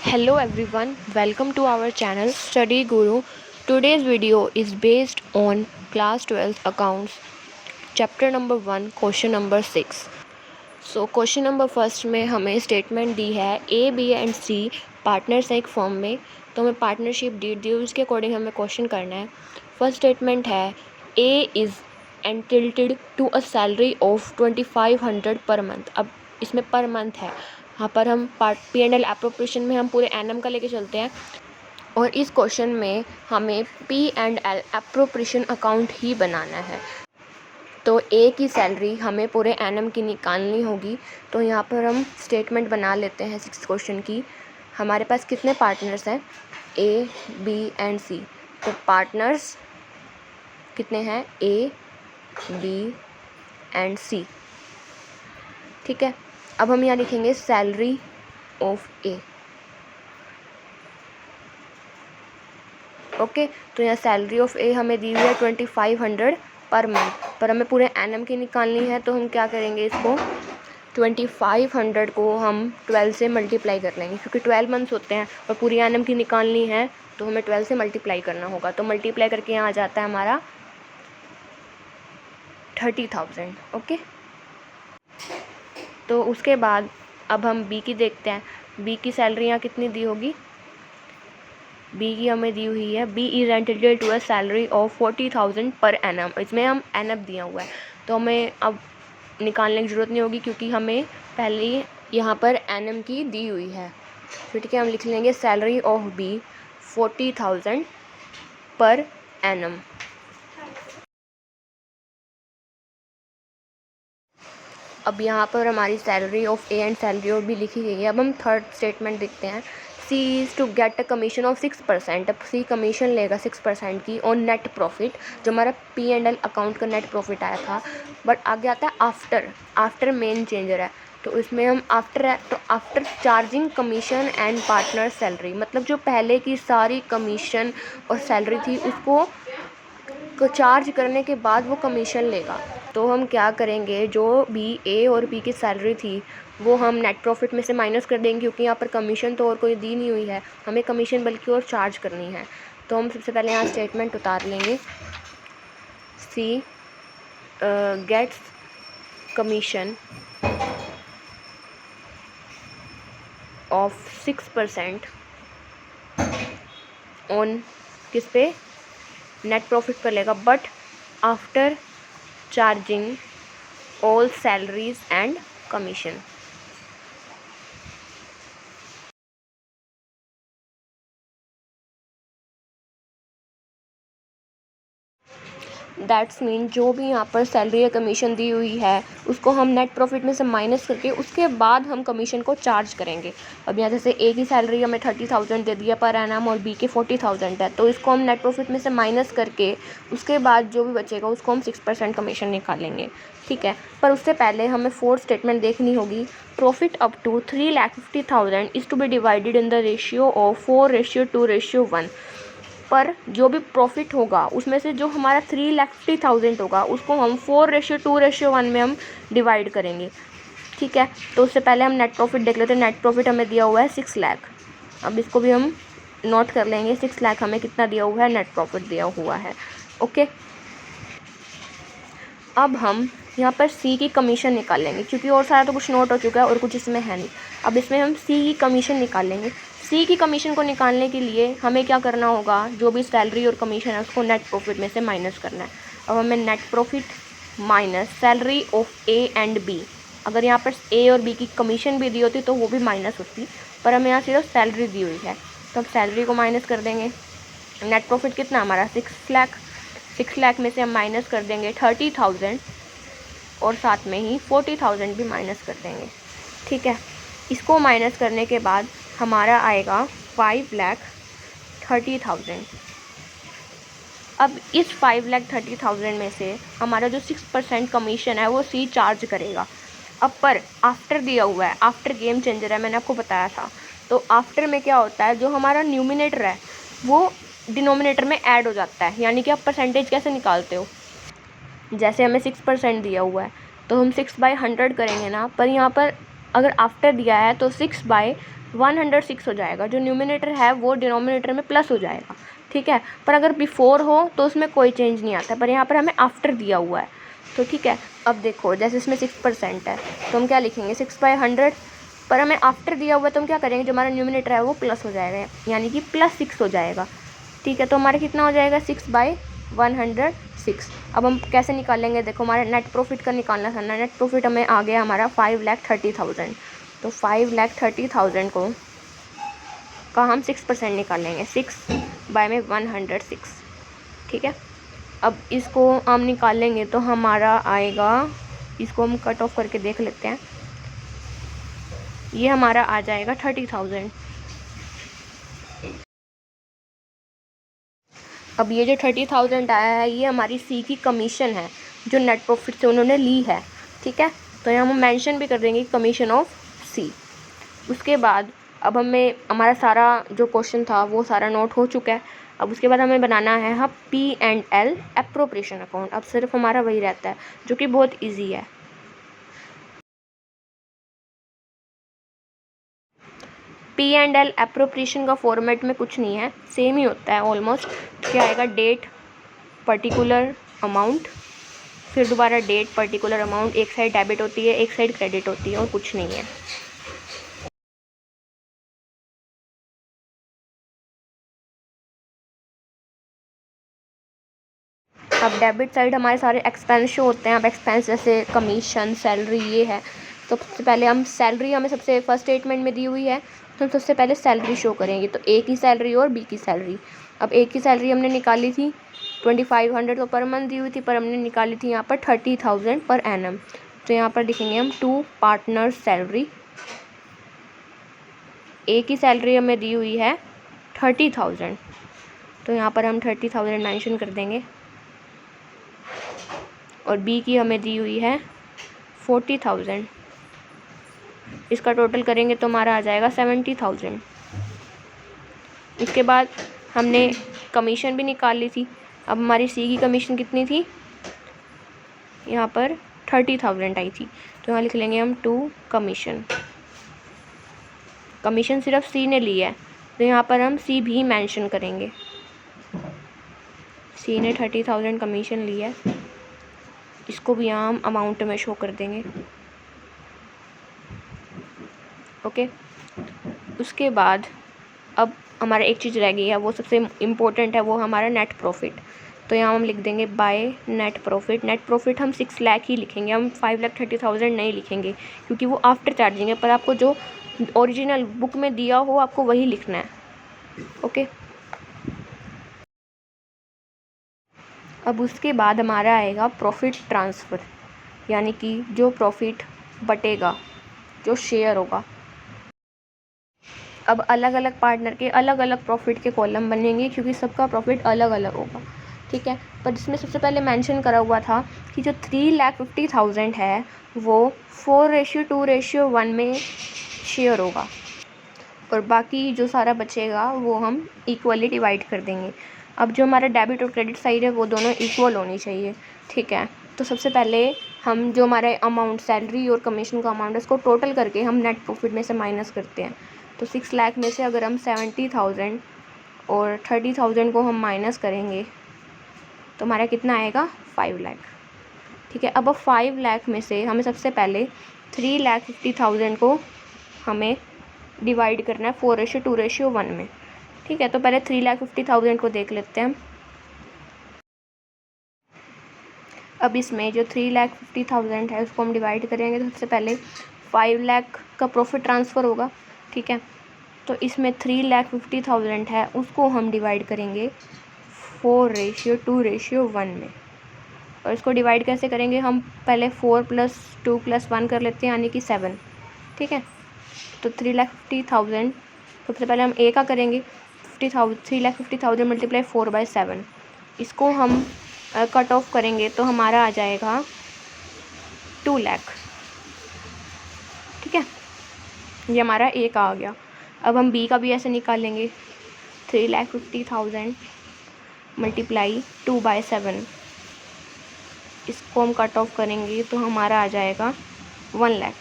Hello everyone, welcome to our channel Study Guru. Today's video is based on class 12 accounts, chapter number 1, question number 6. So question number first में हमें statement दी है A B and C partners है एक form में, तो हमें partnership दी उसके अकॉर्डिंग हमें क्वेश्चन करना है। फर्स्ट स्टेटमेंट है A is entitled to a salary of 2500 per month. अब इसमें पर मंथ है, यहाँ पर हम part P and L appropriation में हम पूरे एनएम का लेके चलते हैं और इस क्वेश्चन में हमें P and L appropriation account ही बनाना है। तो ए की सैलरी हमें पूरे एनएम की निकालनी होगी। तो यहाँ पर हम स्टेटमेंट बना लेते हैं 6 क्वेश्चन की। हमारे पास कितने पार्टनर्स हैं? ए बी एंड सी। तो पार्टनर्स कितने हैं? ए बी एंड सी। ठीक है, अब हम यहाँ लिखेंगे सैलरी ऑफ ए। ओके, तो यहाँ सैलरी ऑफ ए हमें दी हुई है 2500 पर मंथ, पर हमें पूरे एनएम की निकालनी है। तो हम क्या करेंगे, इसको 2500 को हम 12 से मल्टीप्लाई कर लेंगे, क्योंकि 12 मंथ्स होते हैं और पूरी एनएम की निकालनी है तो हमें 12 से मल्टीप्लाई करना होगा। तो मल्टीप्लाई करके यहाँ आ जाता है हमारा 30,000। ओके, तो उसके बाद अब हम बी की देखते हैं। बी की सैलरी यहाँ कितनी दी होगी? बी की हमें दी हुई है B is entitled to a salary of 40,000 per annum. इसमें हम एनम दिया हुआ है तो हमें अब निकालने की ज़रूरत नहीं होगी, क्योंकि हमें पहले यहाँ पर एनम की दी हुई है। तो ठीक है, हम लिख लेंगे salary of B 40,000 per annum. अब यहाँ पर हमारी salary of A and salary of B लिखी गई है। अब हम थर्ड स्टेटमेंट देखते हैं। C is to get a commission of 6%। अब सी कमीशन लेगा 6% की ऑन नेट प्रॉफिट, जो हमारा पी एंड एल अकाउंट का नेट प्रॉफिट आया था। बट आगे आता है आफ्टर मेन चेंजर है, तो इसमें हम आफ्टर है, तो after charging commission and partner salary, मतलब जो पहले की सारी कमीशन और सैलरी थी उसको चार्ज करने के बाद वो कमीशन लेगा। तो हम क्या करेंगे, जो भी ए और बी की सैलरी थी वो हम नेट प्रॉफिट में से माइनस कर देंगे, क्योंकि यहाँ पर कमीशन तो और कोई दी नहीं हुई है, हमें कमीशन बल्कि और चार्ज करनी है। तो हम सबसे पहले यहाँ स्टेटमेंट उतार लेंगे। सी गेट्स कमीशन ऑफ 6% ऑन किस पे? नेट प्रॉफिट पर लेगा, but after charging all salaries and commission. That's mean जो भी यहाँ पर सैलरी या कमीशन दी हुई है उसको हम नेट प्रॉफिट में से माइनस करके उसके बाद हम कमीशन को चार्ज करेंगे। अब यहाँ जैसे ए की सैलरी हमें 30,000 दे दिया पर एनम और बी के 40,000 है, तो इसको हम नेट प्रॉफिट में से माइनस करके उसके बाद जो भी बचेगा उसको हम 6% कमीशन निकालेंगे। ठीक है, पर उससे पहले हमें फोर्थ स्टेटमेंट देखनी होगी। Profit up to 3,50,000 is to be divided in the ratio of 4:2:1। पर जो भी प्रॉफिट होगा उसमें से जो हमारा 3,50,000 होगा उसको हम 4:2:1 में हम डिवाइड करेंगे। ठीक है, तो उससे पहले हम नेट प्रॉफिट देख लेते हैं। नेट प्रॉफिट हमें दिया हुआ है 6 लाख। अब इसको भी हम नोट कर लेंगे, 6 लाख हमें कितना दिया हुआ है? नेट प्रॉफिट दिया हुआ है। ओके, अब हम यहाँ पर सी की कमीशन निकाल लेंगे, क्योंकि और सारा तो कुछ नोट हो चुका है और कुछ इसमें है नहीं। अब इसमें हम सी की कमीशन निकाल लेंगे। सी की कमीशन को निकालने के लिए हमें क्या करना होगा, जो भी सैलरी और कमीशन है उसको नेट प्रॉफिट में से माइनस करना है। अब हमें net profit minus salary of A and B, अगर यहाँ पर ए और बी की कमीशन भी दी होती तो वो भी माइनस होती, पर हमें यहाँ सिर्फ सैलरी दी हुई है तो हम सैलरी को माइनस कर देंगे। नेट प्रॉफिट कितना हमारा? 6 लाख। 6 लाख में से हम माइनस कर देंगे 30,000 और साथ में ही 40,000 भी माइनस कर देंगे। ठीक है, इसको माइनस करने के बाद हमारा आएगा 5,30,000। अब इस 5,30,000 में से हमारा जो 6% कमीशन है वो सी चार्ज करेगा। अब पर आफ्टर दिया हुआ है, आफ्टर गेम चेंजर है, मैंने आपको बताया था। तो आफ्टर में क्या होता है, जो हमारा न्यूमिनेटर है वो डिनोमिनेटर में ऐड हो जाता है। यानी कि आप परसेंटेज कैसे निकालते हो, जैसे हमें 6% दिया हुआ है तो हम 6/100 करेंगे ना, पर यहाँ पर अगर आफ्टर दिया है तो 6/100 106 हो जाएगा। जो न्यूमिनेटर है वो डिनोमिनेटर में प्लस हो जाएगा, ठीक है। पर अगर बिफोर हो तो उसमें कोई चेंज नहीं आता, पर यहाँ पर हमें आफ्टर दिया हुआ है, तो ठीक है। अब देखो जैसे इसमें 6% है तो हम क्या लिखेंगे 6/100, पर हमें आफ्टर दिया हुआ है तो हम क्या करेंगे, जो हमारा न्यूमिनेटर है वो प्लस हो जाएगा, यानी कि +6 हो जाएगा, ठीक है। तो हमारा कितना हो जाएगा 6/106। अब हम कैसे निकालेंगे, देखो हमारा नेट प्रॉफिट का निकालना था ना, नेट प्रॉफिट हमें आ गया हमारा 5,30,000। तो 5,30,000 का हम 6% निकालेंगे, 6/106, ठीक है। अब इसको हम निकालेंगे तो हमारा आएगा, इसको हम कट ऑफ करके देख लेते हैं, ये हमारा आ जाएगा 30,000। अब ये जो 30,000 आया है ये हमारी सी की कमीशन है जो नेट प्रॉफिट से उन्होंने ली है, ठीक है। तो यहाँ हम मेंशन भी कर देंगे कमीशन ऑफ सी। उसके बाद अब हमें हमारा सारा जो क्वेश्चन था वो सारा नोट हो चुका है। अब उसके बाद हमें बनाना है हम P&L एप्रोप्रिएशन अकाउंट। अब सिर्फ हमारा वही रहता है जो कि बहुत ईजी है। P&L एप्रोप्रिएशन का फॉर्मेट में कुछ नहीं है, सेम ही होता है ऑलमोस्ट। क्या आएगा, डेट पर्टिकुलर अमाउंट, फिर दोबारा डेट पर्टिकुलर अमाउंट, एक साइड डेबिट होती है एक साइड क्रेडिट होती है और कुछ नहीं है। अब डेबिट साइड हमारे सारे एक्सपेंस शो होते हैं। अब एक्सपेंस जैसे कमीशन, सैलरी, ये है। तो सबसे पहले हम सैलरी, हमें सबसे फर्स्ट स्टेटमेंट में दी हुई है तो हम सबसे पहले सैलरी शो करेंगे। तो ए की सैलरी और बी की सैलरी। अब ए की सैलरी हमने निकाली थी 2500 तो पर मंथ दी हुई थी, पर हमने निकाली थी यहाँ पर 30,000 पर एनम। तो यहाँ पर लिखेंगे हम 2 पार्टनर सैलरी। ए की सैलरी हमें दी हुई है 30,000, तो यहाँ पर हम 30,000 मेंशन कर देंगे। और बी की हमें दी हुई है 40,000, इसका टोटल करेंगे तो हमारा आ जाएगा 70,000। इसके बाद हमने कमीशन भी निकाल ली थी। अब हमारी सी की कमीशन कितनी थी, यहाँ पर 30,000 आई थी, तो यहाँ लिख लेंगे हम 2 कमीशन। कमीशन सिर्फ सी ने ली है तो यहाँ पर हम सी भी मेंशन करेंगे। सी ने 30,000 कमीशन ली है, इसको भी यहाँ हम अमाउंट में शो कर देंगे, ओके। उसके बाद अब हमारा एक चीज़ रह गई है, वो सबसे इम्पोर्टेंट है, वो हमारा नेट प्रॉफिट। तो यहाँ हम लिख देंगे by net profit. Net profit हम 6 लाख ही लिखेंगे, हम 5,30,000 नहीं लिखेंगे क्योंकि वो आफ्टर चार्जिंग है। पर आपको जो ओरिजिनल बुक में दिया हो आपको वही लिखना है, ओके। अब उसके बाद हमारा आएगा प्रॉफिट ट्रांसफ़र, यानी कि जो प्रॉफिट बटेगा, जो शेयर होगा। अब अलग अलग पार्टनर के अलग अलग प्रॉफिट के कॉलम बनेंगे क्योंकि सबका प्रॉफिट अलग अलग होगा, ठीक है। पर जिसमें सबसे पहले मेंशन करा हुआ था कि जो 3,50,000 है वो 4:2:1 में शेयर होगा, और बाकी जो सारा बचेगा वो हम इक्वली डिवाइड कर देंगे। अब जो हमारा डेबिट और क्रेडिट साइड है वो दोनों इक्वल होनी चाहिए, ठीक है। तो सबसे पहले हम जो हमारे अमाउंट सैलरी और कमीशन का अमाउंट है उसको टोटल करके हम नेट प्रॉफिट में से माइनस करते हैं। तो 6 लाख में से अगर हम 70,000 और 30,000 को हम माइनस करेंगे तो हमारा कितना आएगा 5 लाख, ठीक है। अब 5 लाख में से हमें सबसे पहले 3,50,000 को हमें डिवाइड करना है 4:2:1 में, ठीक है। तो पहले 3,50,000 को देख लेते हैं हम। अब इसमें जो 3,50,000 है उसको हम डिवाइड करेंगे तो सबसे पहले 5 लाख का प्रॉफिट ट्रांसफ़र होगा, ठीक है। तो इसमें 3,50,000 है उसको हम डिवाइड करेंगे 4:2:1 में। और इसको डिवाइड कैसे करेंगे, हम पहले 4 + 2 + 1 कर लेते हैं, यानी कि 7, ठीक है। तो 3,50,000 सबसे पहले हम ए का करेंगे 3,50,000 मल्टीप्लाई 4/7, इसको हम कट ऑफ करेंगे तो हमारा आ जाएगा 2 लाख, ठीक है। ये हमारा ए का आ गया। अब हम बी का भी ऐसे निकालेंगे 3,50,000 मल्टीप्लाई 2/7, इसको हम कट ऑफ करेंगे तो हमारा आ जाएगा 1 लाख,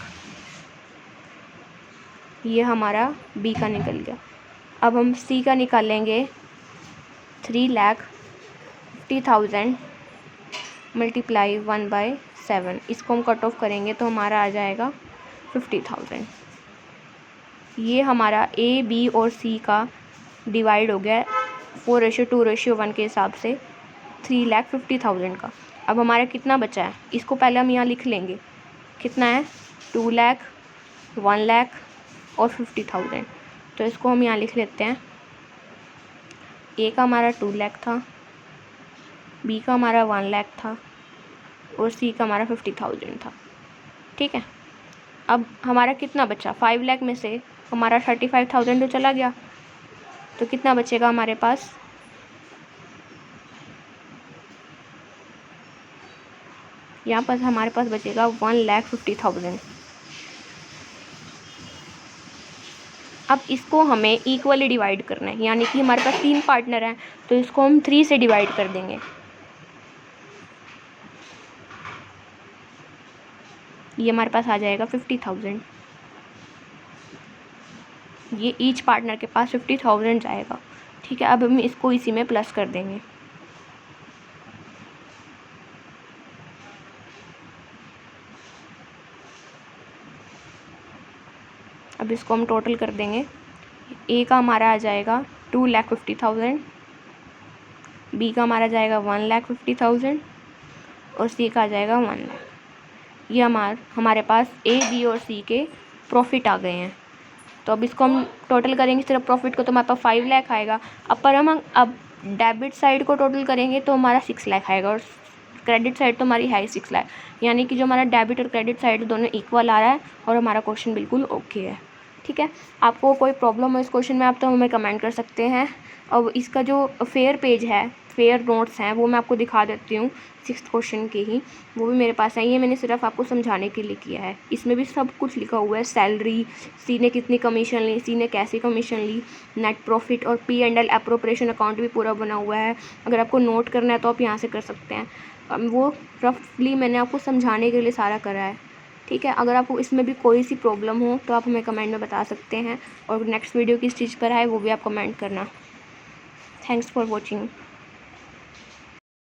ये हमारा बी का निकल गया। अब हम सी का निकालेंगे 3,50,000 मल्टीप्लाई 1/7। इसको हम कट ऑफ करेंगे तो हमारा आ जाएगा 50,000। ये हमारा ए बी और सी का डिवाइड हो गया 4:2:1 के हिसाब से 3,50,000 का। अब हमारा कितना बचा है, इसको पहले हम यहाँ लिख लेंगे। कितना है, 2 लाख, 1 लाख और 50,000। तो इसको हम यहाँ लिख लेते हैं। ए का हमारा 2 लाख था, बी का हमारा 1 लाख था और सी का हमारा 50,000 था। ठीक है, अब हमारा कितना बचा, 5 लाख में से हमारा 35,000 तो चला गया, तो कितना बचेगा हमारे पास, यहाँ पर हमारे पास बचेगा 1,50,000। अब इसको हमें इक्वली डिवाइड करना है, यानी कि हमारे पास 3 पार्टनर हैं तो इसको हम 3 से डिवाइड कर देंगे। ये हमारे पास आ जाएगा 50,000। ये ईच पार्टनर के पास 50,000 जाएगा। ठीक है, अब हम इसको इसी में प्लस कर देंगे। अब इसको हम टोटल कर देंगे। ए का हमारा आ जाएगा 2,50,000, बी का हमारा जाएगा 1,50,000 और सी का आ जाएगा 1 लाख। ये हमारे पास ए बी और सी के प्रॉफिट आ गए हैं। तो अब इसको हम टोटल करेंगे सिर्फ प्रॉफिट को, तो हमारे पास 5 लाख आएगा। हम अब डेबिट साइड को टोटल करेंगे तो हमारा 6 लाख आएगा और क्रेडिट साइड तो हमारी है 6 लाख, यानी कि जो हमारा डेबिट और क्रेडिट साइड दोनों इक्वल आ रहा है और हमारा क्वेश्चन बिल्कुल ओके है। ठीक है, आपको कोई प्रॉब्लम हो इस क्वेश्चन में आप तो हमें कमेंट कर सकते हैं। और इसका जो फेयर पेज है, फेयर नोट्स हैं, वो मैं आपको दिखा देती हूँ 6th क्वेश्चन के ही, वो भी मेरे पास है। ये मैंने सिर्फ आपको समझाने के लिए किया है। इसमें भी सब कुछ लिखा हुआ है, सैलरी, सी ने कितनी कमीशन ली, सी ने कैसी कमीशन ली, नेट प्रॉफिट और P&L एप्रोप्रिएशन अकाउंट भी पूरा बना हुआ है। अगर आपको नोट करना है तो आप यहाँ से कर सकते हैं। वो रफली मैंने आपको समझाने के लिए सारा करा है। ठीक है, अगर आपको इसमें भी कोई सी प्रॉब्लम हो तो आप हमें कमेंट में बता सकते हैं, और नेक्स्ट वीडियो किस चीज़ पर है वो भी आप कमेंट करना। Thanks for watching.